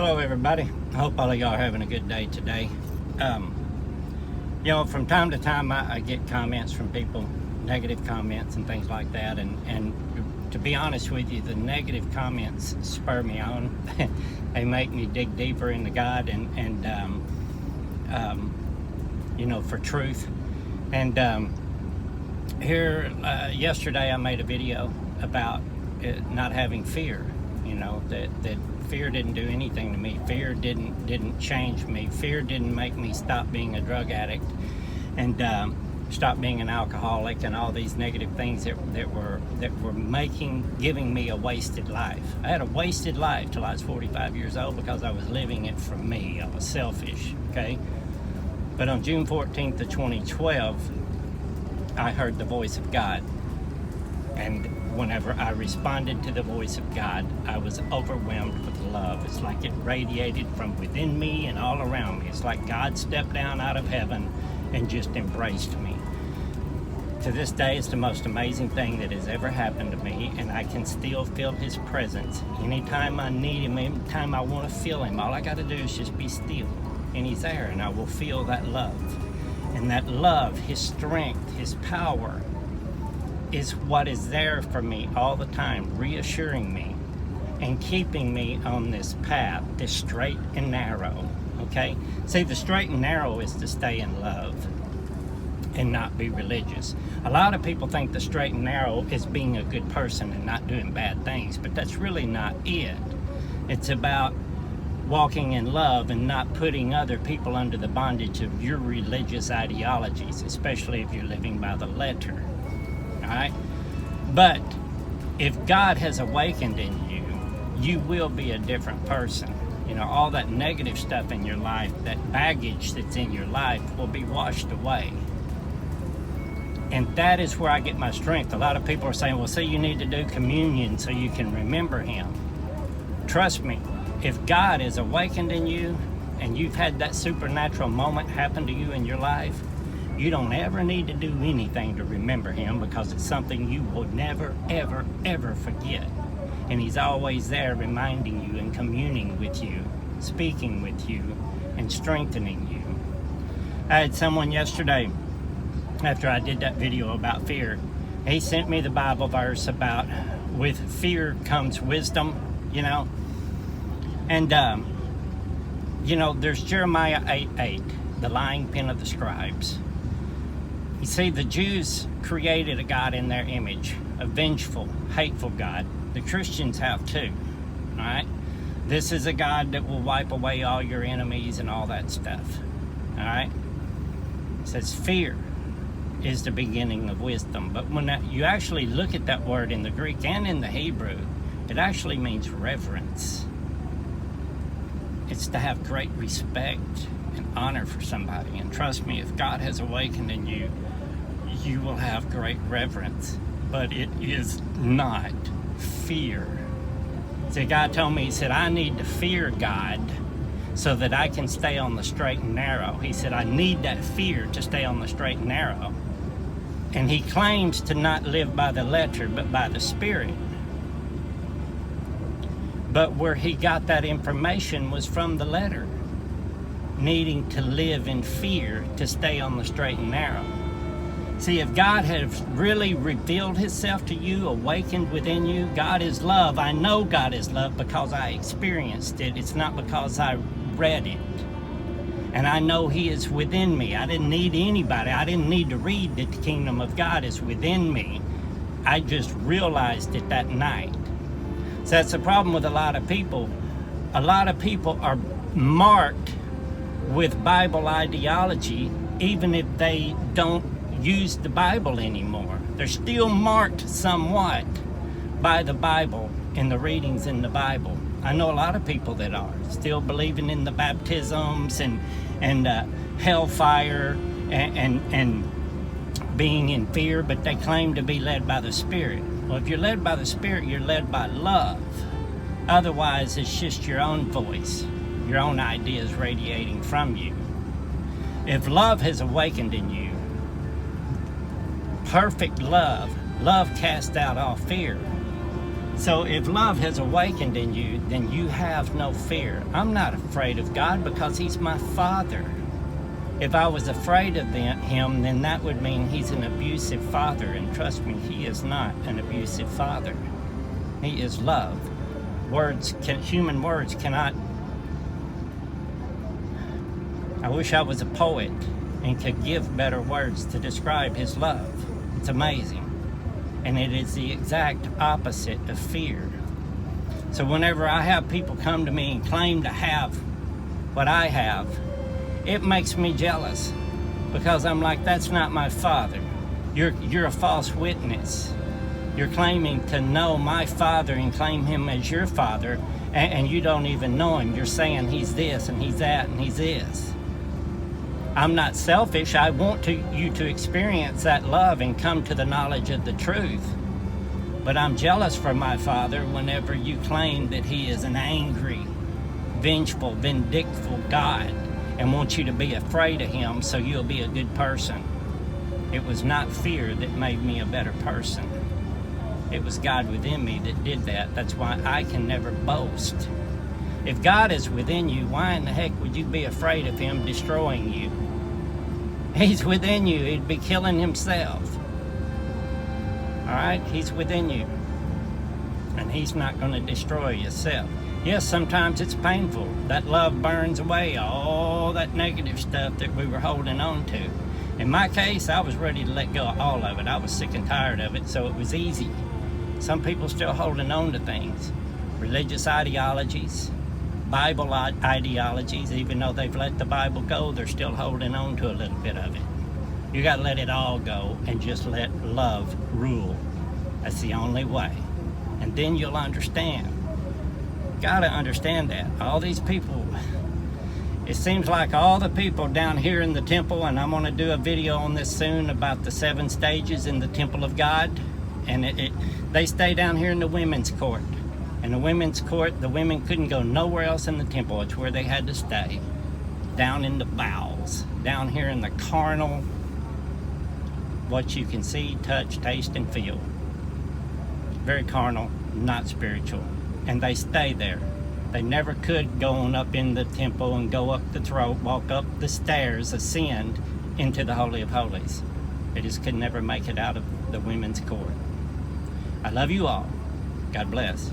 Hello everybody. I hope all of y'all are having a good day today. From time to time I get comments from people, negative comments and things like that, and to be honest with you, the negative comments spur me on. They make me dig deeper into God and for truth. And yesterday I made a video about not having fear. That fear didn't do anything to me. Fear didn't change me. Fear didn't make me stop being a drug addict and stop being an alcoholic and all these negative things that were giving me a wasted life. I had a wasted life till I was 45 years old because I was living it for me. I was selfish, okay? But on June 14th of 2012, I heard the voice of God. And whenever I responded to the voice of God, I was overwhelmed with love. It's like it radiated from within me and all around me. It's like God stepped down out of heaven and just embraced me. To this day, it's the most amazing thing that has ever happened to me, and I can still feel His presence. Anytime I need Him, anytime I want to feel Him, all I got to do is just be still, and He's there, and I will feel that love. And that love, His strength, His power, is what is there for me all the time, reassuring me and keeping me on this path, this straight and narrow, okay? See, the straight and narrow is to stay in love and not be religious. A lot of people think the straight and narrow is being a good person and not doing bad things, but that's really not it. It's about walking in love and not putting other people under the bondage of your religious ideologies, especially if you're living by the letter. Right? But if God has awakened in you, you will be a different person. All that negative stuff in your life, that baggage that's in your life will be washed away. And that is where I get my strength. A lot of people are saying, well, see, you need to do communion so you can remember Him. Trust me, if God is awakened in you and you've had that supernatural moment happen to you in your life, you don't ever need to do anything to remember Him, because it's something you will never, ever, ever forget. And He's always there reminding you and communing with you, speaking with you, and strengthening you. I had someone yesterday, after I did that video about fear, he sent me the Bible verse about with fear comes wisdom, And, there's Jeremiah 8:8, the lying pen of the scribes. You see, the Jews created a God in their image, a vengeful, hateful God. The Christians have too, all right? This is a God that will wipe away all your enemies and all that stuff, all right? It says fear is the beginning of wisdom. But when you actually look at that word in the Greek and in the Hebrew, it actually means reverence. It's to have great respect and honor for somebody. And trust me, if God has awakened in you, you will have great reverence. But it is not fear. See, God told me, He said, I need to fear God so that I can stay on the straight and narrow. He said, I need that fear to stay on the straight and narrow. And He claims to not live by the letter, but by the Spirit. But where He got that information was from the letter, needing to live in fear to stay on the straight and narrow. See, if God has really revealed Himself to you, awakened within you, God is love. I know God is love because I experienced it. It's not because I read it. And I know He is within me. I didn't need anybody. I didn't need to read that the kingdom of God is within me. I just realized it that night. So that's the problem with a lot of people. A lot of people are marked with Bible ideology, even if they don't use the Bible anymore. They're still marked somewhat by the Bible and the readings in the Bible. I know a lot of people that are still believing in the baptisms and hellfire and being in fear, but they claim to be led by the Spirit. Well, if you're led by the Spirit, you're led by love. Otherwise, it's just your own voice, your own ideas radiating from you. If love has awakened in you, perfect love casts out all fear. So if love has awakened in you, then you have no fear. I'm not afraid of God because He's my Father. If I was afraid of Him, then that would mean He's an abusive Father. And trust me, He is not an abusive Father. He is love. Human words cannot. I wish I was a poet and could give better words to describe His love. It's amazing. And it is the exact opposite of fear. So whenever I have people come to me and claim to have what I have, it makes me jealous, because I'm like, that's not my Father. You're a false witness. You're claiming to know my Father and claim Him as your Father, and you don't even know Him. You're saying He's this and He's that and He's this. I'm not selfish. I want you to experience that love and come to the knowledge of the truth. But I'm jealous for my Father whenever you claim that He is an angry, vengeful, vindictive God and wants you to be afraid of Him so you'll be a good person. It was not fear that made me a better person. It was God within me that did that. That's why I can never boast. If God is within you, why in the heck would you be afraid of Him destroying you? He's within you. He'd be killing Himself. All right? He's within you. And He's not going to destroy yourself. Yes, sometimes it's painful. That love burns away all that negative stuff that we were holding on to. In my case, I was ready to let go of all of it. I was sick and tired of it, so it was easy. Some people still holding on to things. Religious ideologies, Bible ideologies, even though they've let the Bible go, they're still holding on to a little bit of it. You got to let it all go and just let love rule. That's the only way. And then you'll understand. Got to understand that. All these people, it seems like all the people down here in the temple, and I'm going to do a video on this soon about the 7 stages in the temple of God, and they stay down here in the women's court. In the women's court, the women couldn't go nowhere else in the temple. It's where they had to stay. Down in the bowels. Down here in the carnal, what you can see, touch, taste, and feel. Very carnal, not spiritual. And they stay there. They never could go on up in the temple and go up the throat, walk up the stairs, ascend into the Holy of Holies. They just could never make it out of the women's court. I love you all. God bless.